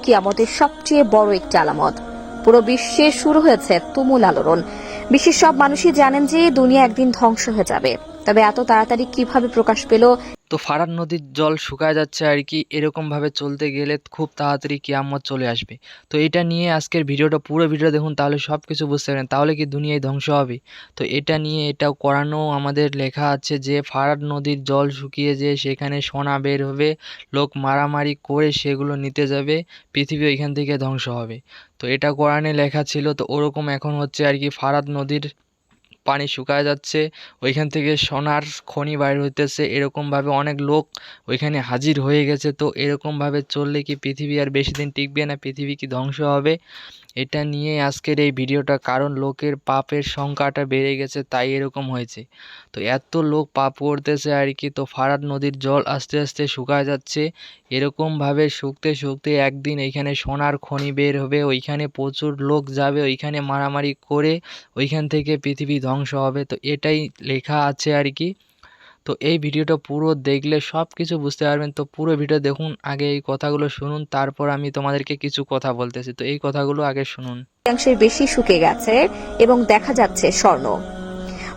কিয়ামতের সবচেয়ে বড় একটি আলামত। পুরো বিশ্বে শুরু হয়েছে তুমুল আলোড়ন। বিশ্বের সব মানুষই জানেন যে দুনিয়া একদিন ধ্বংস হয়ে যাবে, তবে এত তাড়াতাড়ি কিভাবে প্রকাশ পেল? তো ফারাত নদীর জল শুকায় যাচ্ছে আর কি, এরকম ভাবে চলতে গেলে খুব তাড়াতাড়ি কিয়ামত চলে আসবে। তো এটা নিয়ে আজকের ভিডিওটা, পুরো ভিডিও দেখুন, তাহলে সব কিছু বুঝতে পারেন। তাহলে কি দুনিয়ায় ধ্বংস হবে? তো এটা নিয়ে এটাও করানো আমাদের লেখা আছে যে ফারাত নদীর জল শুকিয়ে যে সেখানে সোনা বের হবে, লোক মারামারি করে সেগুলো নিতে যাবে, পৃথিবী ওইখান থেকে ধ্বংস হবে। তো এটা কোরআনে লেখা ছিল। তো ওরকম এখন হচ্ছে আর কি, ফারাত নদীর পানি শুকায় যাচ্ছে, ওইখান থেকে সোনার খনি বাইর হইতেছে, এরকমভাবে অনেক লোক ওইখানে হাজির হয়ে গেছে। তো এরকমভাবে চললে কি পৃথিবী আর বেশি দিন টিকবে না? পৃথিবী কি ধ্বংস হবে? এটা নিয়ে আজকের এই ভিডিওটা, কারণ লোকের পাপের সংখ্যাটা বেড়ে গেছে, তাই এরকম হয়েছে। তো এত লোক পাপ করতেছে আর কি। তো ফারাত নদীর জল আস্তে আস্তে শুকায় যাচ্ছে, এরকমভাবে শুকতে শুকতে একদিন এইখানে সোনার খনি বের হবে, ওইখানে প্রচুর লোক যাবে, ওইখানে মারামারি করে ওইখান থেকে পৃথিবী ধ্বংস হবে। তো এটাই লেখা আছে আর কি। তো এই ভিডিওটা পুরো দেখলে সব কিছু বুঝতে পারবেন। তো পুরো ভিডিও দেখুন, আগে এই কথাগুলো শুনুন, তারপর আমি তোমাদেরকে কিছু কথা বলতেছি। তো এই কথাগুলো আগে শুনুন। অংশের বেশি শুকিয়ে গেছে এবং দেখা যাচ্ছে স্বর্ণ।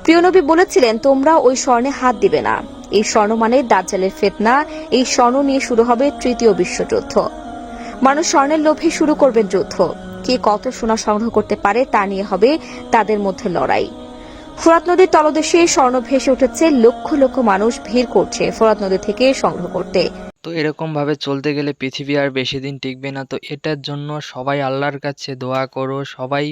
প্রিয় নবী বলেছিলেন, তোমরা ওই স্বর্ণে হাত দিবে না। এই স্বর্ণ মানে দাজ্জালের ফিতনা। এই স্বর্ণ নিয়ে শুরু হবে তৃতীয় বিশ্বযুদ্ধ। মানুষ স্বর্ণের লোভে শুরু করবে যুদ্ধ। কে কত সোনা সংগ্রহ করতে পারে তা নিয়ে হবে তাদের মধ্যে লড়াই। ফোরাত নদীর তলদেশে স্বর্ণ ভেসে উঠেছে, লক্ষ লক্ষ মানুষ ভিড় করছে ফোরাত নদী থেকে সংগ্রহ করতে। তো এরকমভাবে চলতে গেলে পৃথিবী আর বেশি দিন টিকবে না। তো এটার জন্য সবাই আল্লাহর কাছে দোয়া করো, সবাই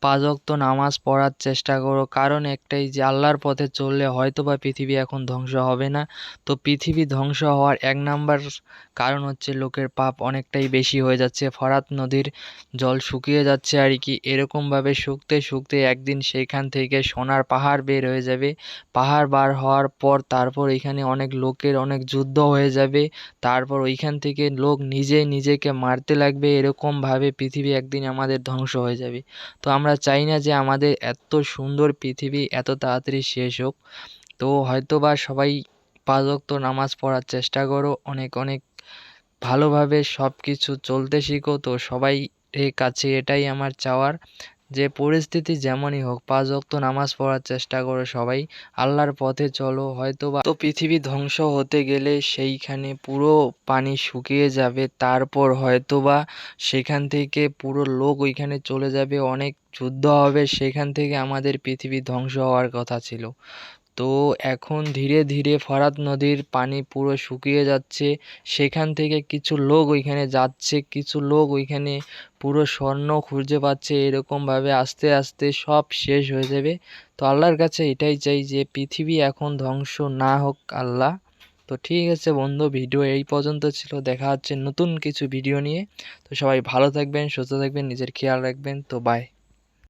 5 ওয়াক্ত নামাজ পড়ার চেষ্টা করো। কারণ একটাই, যে আল্লাহর পথে চললে হয়তোবা পৃথিবী এখন ধ্বংস হবে না। তো পৃথিবী ধ্বংস হওয়ার 1 নাম্বার কারণ হচ্ছে লোকের পাপ অনেকটাই বেশি হয়ে যাচ্ছে। ফরাত নদীর জল শুকিয়ে যাচ্ছে আর কি। এরকমভাবে শুকতে শুকতে একদিন সেইখান থেকে সোনার পাহাড় বের হয়ে যাবে। পাহাড় বার হওয়ার পর তারপর এখানে অনেক লোকের অনেক যুদ্ধ হয়ে যাবে। তারপর ওইখান থেকে লোক নিজে নিজেকে মারতে লাগবে। এরকমভাবে পৃথিবী একদিন আমাদের ধ্বংস হয়ে যাবে। তো আমরা চাই না যে আমাদের এত সুন্দর পৃথিবী এত তাড়াতাড়ি শেষ হোক। তো হয়তোবা সবাই 5 ওয়াক্ত নামাজ পড়ার চেষ্টা করো, অনেক অনেক ভালোভাবে সব কিছু চলতে শিখো। তো সবাই এর কাছে এটাই আমার চাওয়ার, যে পরিস্থিতি যেমনই হোক 5 ওয়াক্ত নামাজ পড়ার চেষ্টা করো সবাই, আল্লাহর পথে চলো। হয়তোবা তো পৃথিবী ধ্বংস হতে গেলে সেইখানে পুরো পানি শুকিয়ে যাবে, তারপর হয়তোবা সেখান থেকে পুরো লোক ওইখানে চলে যাবে, অনেক যুদ্ধ হবে, সেখান থেকে আমাদের পৃথিবী ধ্বংস হওয়ার কথা ছিল। তো এখন ধীরে ধীরে ফরাত নদীর পানি পুরো শুকিয়ে যাচ্ছে, সেখান থেকে কিছু লোক ওইখানে যাচ্ছে, কিছু লোক ওইখানে পুরো স্বর্ণ খুঁজে পাচ্ছে। এরকমভাবে আস্তে আস্তে সব শেষ হয়ে যাবে। তো আল্লাহর কাছে এটাই চাই যে পৃথিবী এখন ধ্বংস না হোক আল্লাহ। তো ঠিক আছে বন্ধু, ভিডিও এই পর্যন্ত ছিল। দেখা হচ্ছে নতুন কিছু ভিডিও নিয়ে। তো সবাই ভালো থাকবেন, সুস্থ থাকবেন, নিজের খেয়াল রাখবেন। তো বাই।